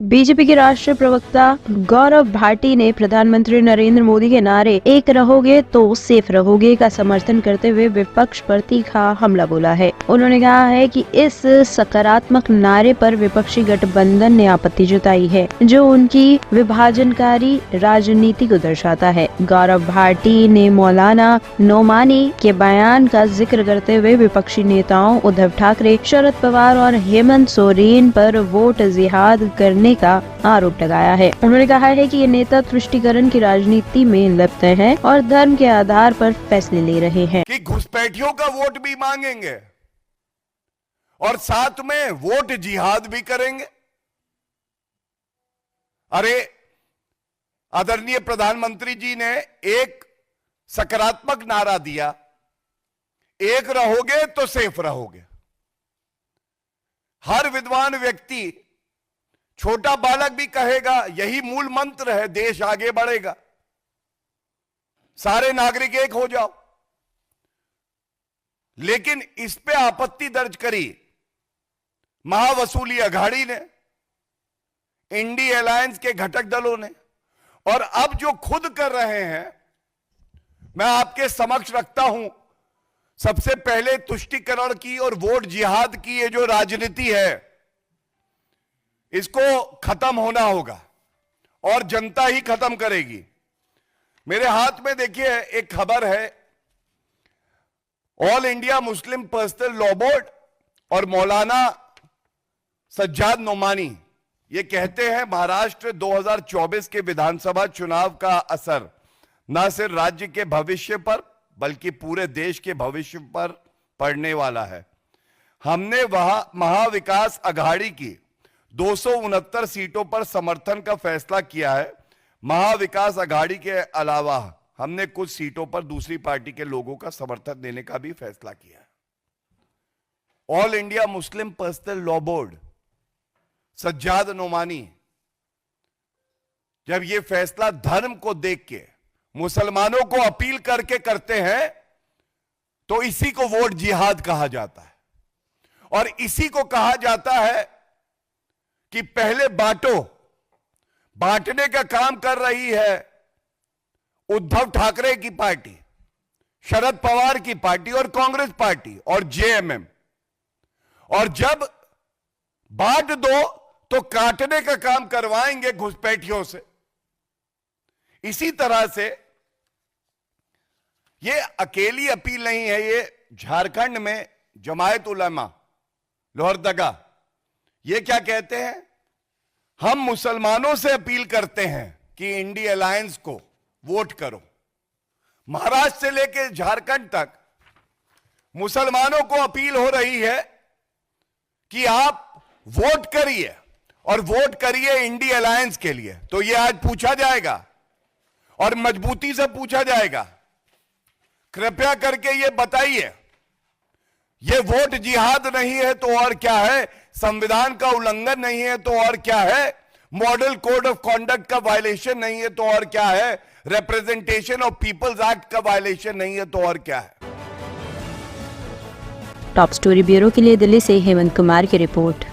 BJP के राष्ट्रीय प्रवक्ता गौरव भाटी ने प्रधानमंत्री नरेंद्र मोदी के नारे एक रहोगे तो सेफ रहोगे का समर्थन करते हुए विपक्ष पर तीखा हमला बोला है। उन्होंने कहा है कि इस सकारात्मक नारे पर विपक्षी गठबंधन ने आपत्ति जताई है, जो उनकी विभाजनकारी राजनीति को दर्शाता है। गौरव भाटी ने मौलाना नोमानी के बयान का जिक्र करते हुए विपक्षी नेताओं उद्धव ठाकरे, शरद पवार और हेमंत सोरेन पर वोट जिहाद करने का आरोप लगाया है। उन्होंने कहा है कि ये नेता तुष्टीकरण की राजनीति में लिप्त हैं और धर्म के आधार पर फैसले ले रहे हैं कि घुसपैठियों का वोट भी मांगेंगे और साथ में वोट जिहाद भी करेंगे। अरे आदरणीय प्रधानमंत्री जी ने एक सकारात्मक नारा दिया, एक रहोगे तो सेफ रहोगे। हर विद्वान व्यक्ति, छोटा बालक भी कहेगा यही मूल मंत्र है, देश आगे बढ़ेगा। सारे नागरिक एक हो जाओ। लेकिन इस पे आपत्ति दर्ज करी महावसूली अघाड़ी ने, इंडी अलायंस के घटक दलों ने, और अब जो खुद कर रहे हैं मैं आपके समक्ष रखता हूं। सबसे पहले तुष्टीकरण की और वोट जिहाद की ये जो राजनीति है, इसको खत्म होना होगा और जनता ही खत्म करेगी। मेरे हाथ में देखिए एक खबर है, All India Muslim Personal Law board और मौलाना सज्जाद नोमानी ये कहते हैं महाराष्ट्र 2024 के विधानसभा चुनाव का असर न सिर्फ राज्य के भविष्य पर बल्कि पूरे देश के भविष्य पर पड़ने वाला है। हमने वहां महाविकास अघाड़ी की 269 सीटों पर समर्थन का फैसला किया है। महाविकास अघाड़ी के अलावा हमने कुछ सीटों पर दूसरी पार्टी के लोगों का समर्थन देने का भी फैसला किया है। All India Muslim Personal Law Board Sajjad Nomani जब ये फैसला धर्म को देख के मुसलमानों को अपील करके करते हैं तो इसी को वोट जिहाद कहा जाता है। और इसी को कहा जाता है कि पहले बांटो, बांटने का काम कर रही है उद्धव ठाकरे की पार्टी, शरद पवार की पार्टी और कांग्रेस पार्टी और जेएमएम। और जब बांट दो तो काटने का काम करवाएंगे घुसपैठियों से। इसी तरह से ये अकेली अपील नहीं है, ये झारखंड में जमायत उलमा लोहरदगा ये क्या कहते हैं, हम मुसलमानों से अपील करते हैं कि इंडी अलायंस को वोट करो। महाराष्ट्र से लेकर झारखंड तक मुसलमानों को अपील हो रही है कि आप वोट करिए और वोट करिए इंडी अलायंस के लिए। तो ये आज पूछा जाएगा और मजबूती से पूछा जाएगा, कृपया करके ये बताइए, ये वोट जिहाद नहीं है तो और क्या है, संविधान का उल्लंघन नहीं है तो और क्या है, मॉडल कोड ऑफ कॉन्डक्ट का वायलेशन नहीं है तो और क्या है, रिप्रेजेंटेशन ऑफ पीपल्स एक्ट का वायलेशन नहीं है तो और क्या है। टॉप स्टोरी ब्यूरो के लिए दिल्ली से हेमंत कुमार की रिपोर्ट।